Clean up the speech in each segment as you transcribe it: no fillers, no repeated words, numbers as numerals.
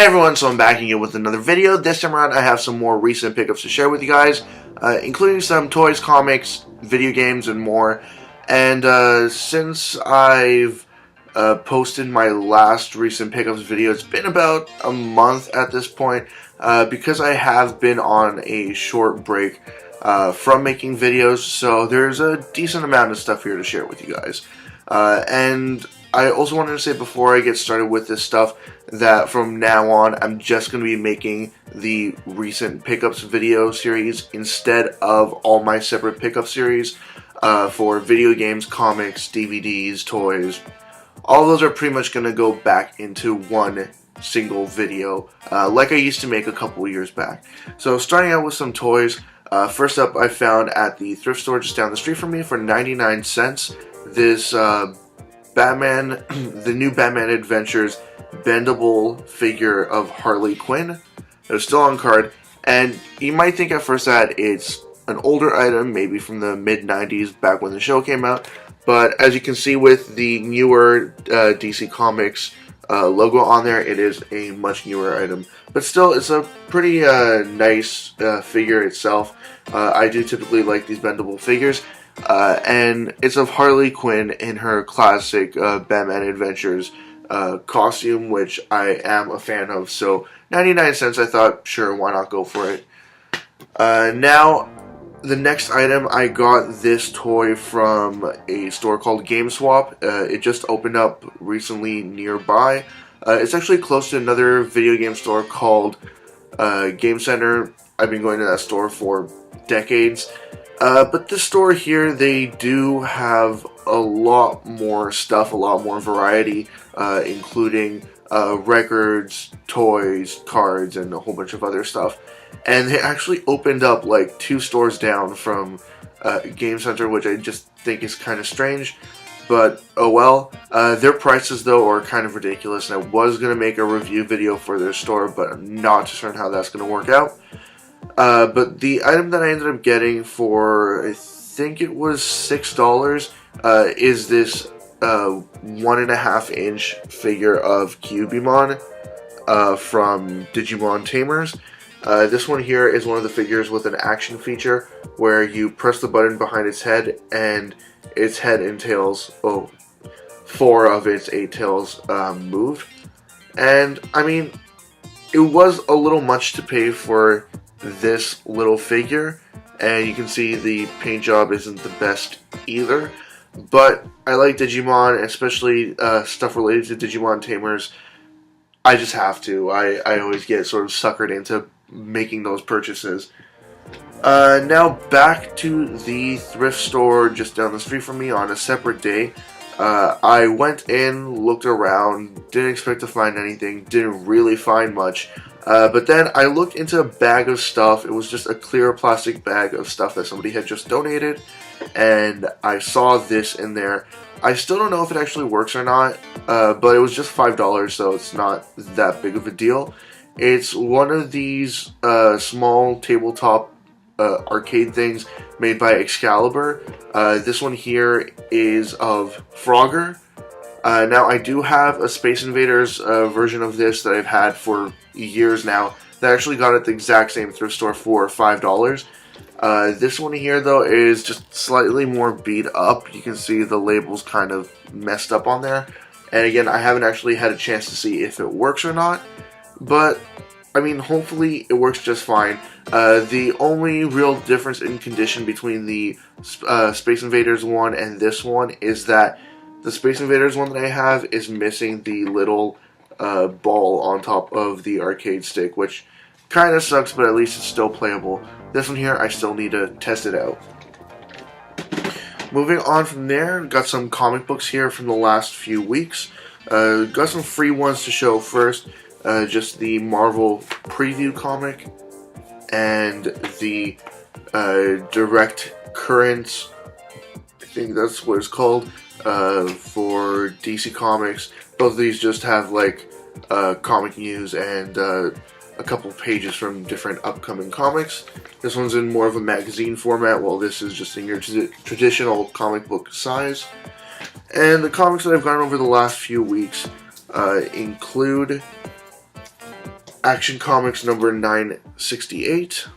Hey everyone, so I'm back again with another video. This time around I have some more recent pickups to share with you guys, including some toys, comics, video games, and more. And since I've posted my last recent pickups video, it's been about a month at this point, because I have been on a short break from making videos, so there's a decent amount of stuff here to share with you guys. And I also wanted to say before I get started with this stuff that from now on I'm just going to be making the recent pickups video series instead of all my separate pickup series for video games, comics, DVDs, toys. All those are pretty much going to go back into one single video like I used to make a couple years back. So starting out with some toys, first up I found at the thrift store just down the street from me for 99 cents this Batman, the new Batman Adventures bendable figure of Harley Quinn. It was still on card, and you might think at first that it's an older item, maybe from the mid-90s, back when the show came out, but as you can see with the newer DC Comics logo on there, it is a much newer item. But still, it's a pretty nice figure itself. I do typically like these bendable figures. And it's of Harley Quinn in her classic Batman Adventures costume, which I am a fan of. So 99 cents, I thought, sure, why not go for it. Now, the next item, I got this toy from a store called GameSwap. It just opened up recently nearby. It's actually close to another video game store called Game Center. I've been going to that store for decades. But this store here, they do have a lot more stuff, a lot more variety, including records, toys, cards, and a whole bunch of other stuff. And they actually opened up like 2 stores down from Game Center, which I just think is kind of strange. But oh well. Their prices though are kind of ridiculous, and I was going to make a review video for their store, but I'm not too certain how that's going to work out. But the item that I ended up getting for, I think it was $6, is this 1.5 inch figure of Cubimon from Digimon Tamers. This one here is one of the figures with an action feature where you press the button behind its head and its head and tails, 4 of its 8 tails move. And I mean, it was a little much to pay for this little figure, and you can see the paint job isn't the best either, but I like Digimon, especially stuff related to Digimon Tamers. I just have to. I always get sort of suckered into making those purchases. Now back to the thrift store just down the street from me on a separate day. I went in, looked around, didn't expect to find anything, didn't really find much. But then I looked into a bag of stuff. It was just a clear plastic bag of stuff that somebody had just donated, and I saw this in there. I still don't know if it actually works or not, but it was just $5, so it's not that big of a deal. It's one of these small tabletop arcade things made by Excalibur. This one here is of Frogger. Now, I do have a Space Invaders version of this that I've had for years now that I actually got at the exact same thrift store for $5. This one here, though, is just slightly more beat up. You can see the label's kind of messed up on there. And again, I haven't actually had a chance to see if it works or not. But, I mean, hopefully it works just fine. The only real difference in condition between the Space Invaders one and this one is that the Space Invaders one that I have is missing the little ball on top of the arcade stick, which kind of sucks, but at least it's still playable. This one here, I still need to test it out. Moving on from there, got some comic books here from the last few weeks. Got some free ones to show first. Just the Marvel preview comic and the Direct Currents, I think that's what it's called, for DC Comics. Both of these just have like comic news and a couple pages from different upcoming comics. This one's in more of a magazine format, while this is just in your traditional comic book size. And the comics that I've gotten over the last few weeks include Action Comics number 968.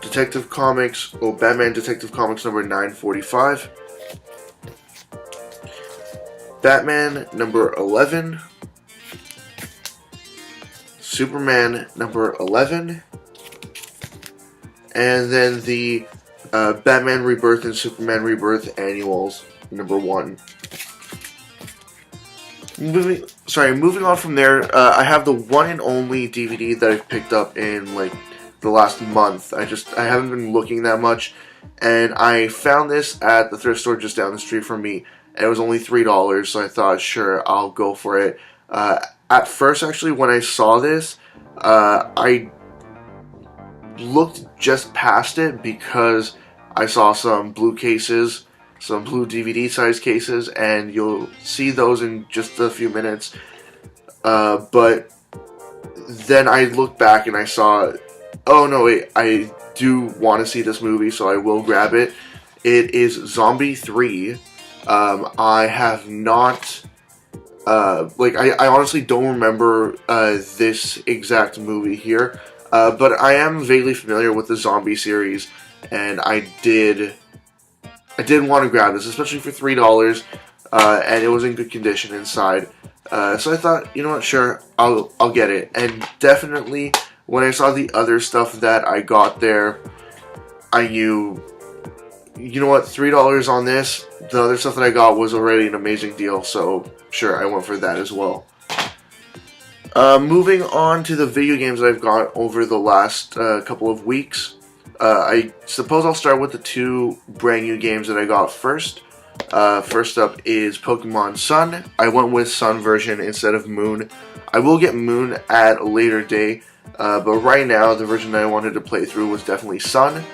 Detective Comics, Batman Detective Comics number 945. Batman number 11. Superman number 11. And then the Batman Rebirth and Superman Rebirth Annuals number 1. Moving on from there, I have the one and only DVD that I've picked up in like the last month. I haven't been looking that much, and I found this at the thrift store just down the street from me, and it was only $3, so I thought, sure, I'll go for it. At first, actually, when I saw this, I looked just past it because I saw some blue cases, some blue DVD size cases, and you'll see those in just a few minutes. But then I looked back and I saw, oh no wait, I do want to see this movie, so I will grab it. It is Zombie 3. I have not, I honestly don't remember this exact movie here, but I am vaguely familiar with the Zombie series, and I did want to grab this, especially for $3, and it was in good condition inside. So I thought, you know what, sure, I'll get it. And definitely, when I saw the other stuff that I got there, I knew, you know what, $3 on this. The other stuff that I got was already an amazing deal, so sure, I went for that as well. Moving on to the video games that I've got over the last couple of weeks. I suppose I'll start with the two brand new games that I got first. First up is Pokemon Sun. I went with Sun version instead of Moon. I will get Moon at a later day, but right now the version that I wanted to play through was definitely Sun.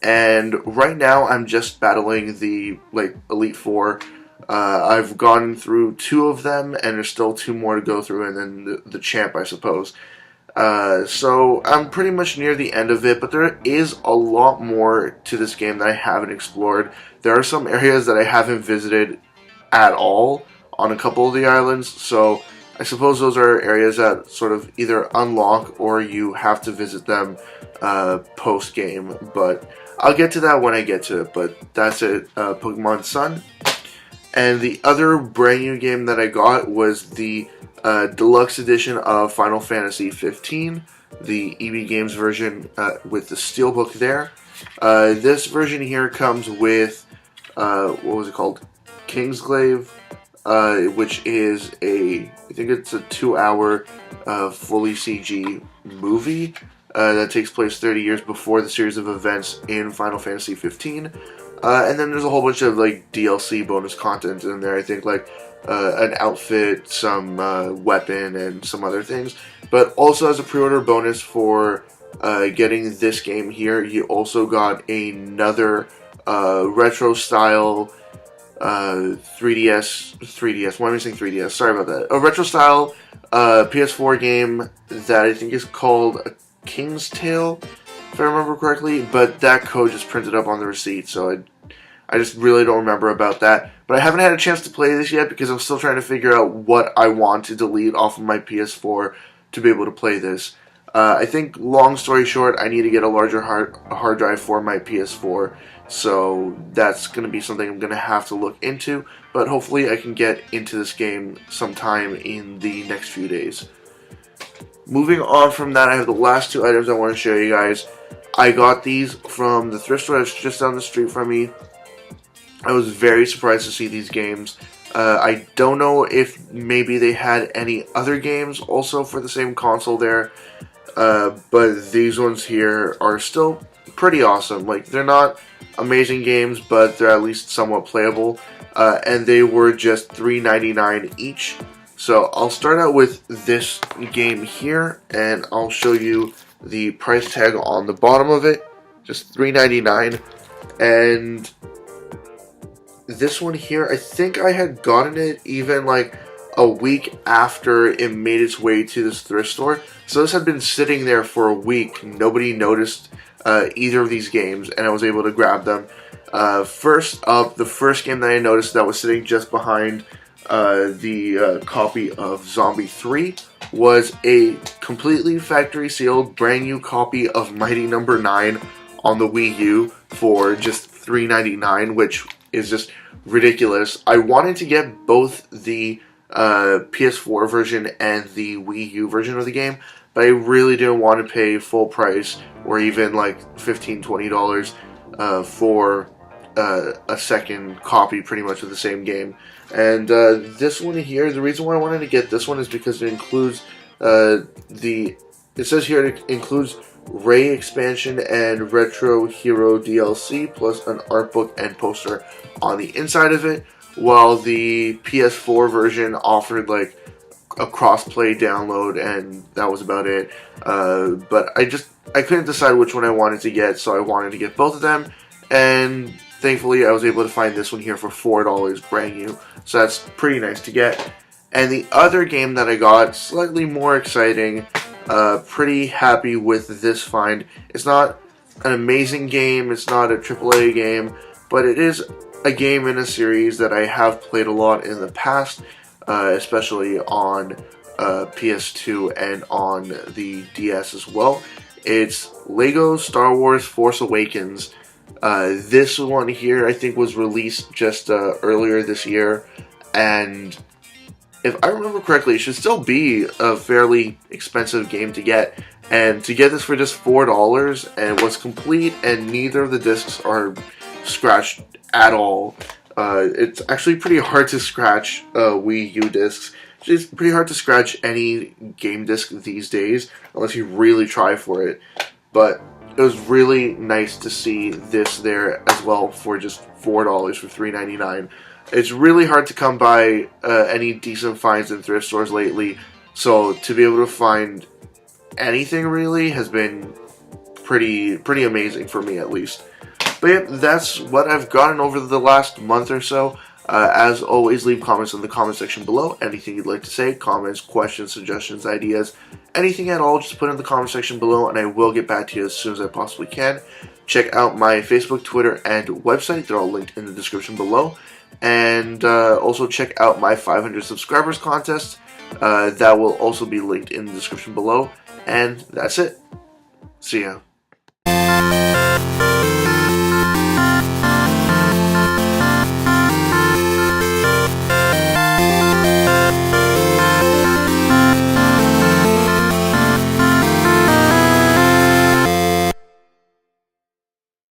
And right now I'm just battling the Elite Four. I've gone through 2 of them, and there's still 2 more to go through, and then the champ, I suppose. So I'm pretty much near the end of it, but there is a lot more to this game that I haven't explored. There are some areas that I haven't visited at all on a couple of the islands, so I suppose those are areas that sort of either unlock or you have to visit them post-game, but I'll get to that when I get to it. But that's it, Pokemon Sun. And the other brand new game that I got was the deluxe edition of Final Fantasy 15, the EB Games version with the steelbook there. This version here comes with, what was it called? Kingsglaive, which is I think it's a 2-hour fully CG movie that takes place 30 years before the series of events in Final Fantasy 15. And then there's a whole bunch of DLC bonus content in there. I think an outfit, some weapon, and some other things. But also as a pre-order bonus for getting this game here, you also got another retro style 3DS. Why am I saying 3DS? Sorry about that. A retro style PS4 game that I think is called A King's Tale, if I remember correctly. But that code just printed up on the receipt, so I just really don't remember about that. But I haven't had a chance to play this yet because I'm still trying to figure out what I want to delete off of my PS4 to be able to play this. I think, long story short, I need to get a larger hard drive for my PS4. So that's going to be something I'm going to have to look into. But hopefully I can get into this game sometime in the next few days. Moving on from that, I have the last 2 items I want to show you guys. I got these from the thrift store that's just down the street from me. I was very surprised to see these games. I don't know if maybe they had any other games also for the same console there, but these ones here are still pretty awesome. They're not amazing games, but they're at least somewhat playable, and they were just $3.99 each. So I'll start out with this game here, and I'll show you the price tag on the bottom of it. Just $3.99, and this one here, I think I had gotten it even a week after it made its way to this thrift store. So this had been sitting there for a week. Nobody noticed either of these games, and I was able to grab them. First up, the first game that I noticed that was sitting just behind the copy of Zombie 3 was a completely factory sealed brand new copy of Mighty Number 9 on the Wii U for just $3.99, which is just ridiculous. I wanted to get both the PS4 version and the Wii U version of the game, but I really didn't want to pay full price or even like $15-20 for a second copy pretty much of the same game. And this one here, the reason why I wanted to get this one is because it includes it says here it includes Ray expansion and Retro Hero DLC plus an art book and poster on the inside of it, while the PS4 version offered like a cross-play download, and that was about it. But I couldn't decide which one I wanted to get, so I wanted to get both of them, and thankfully I was able to find this one here for $4 brand new, so that's pretty nice to get. And the other game that I got, slightly more exciting, pretty happy with this find. It's not an amazing game, it's not a AAA game, but it is a game in a series that I have played a lot in the past, especially on PS2 and on the DS as well. It's Lego Star Wars Force Awakens. This one here I think was released just earlier this year, and if I remember correctly, it should still be a fairly expensive game to get. And to get this for just $4, and it was complete, and neither of the discs are scratched at all. It's actually pretty hard to scratch Wii U discs. It's pretty hard to scratch any game disc these days, unless you really try for it. But it was really nice to see this there as well for just $4 for $3.99. It's really hard to come by any decent finds in thrift stores lately, so to be able to find anything really has been pretty amazing for me, at least. But yeah, that's what I've gotten over the last month or so. As always, leave comments in the comment section below. Anything you'd like to say, comments, questions, suggestions, ideas, anything at all, just put it in the comment section below and I will get back to you as soon as I possibly can. Check out my Facebook, Twitter, and website. They're all linked in the description below. And also check out my 500 subscribers contest. That will also be linked in the description below. And that's it. See ya.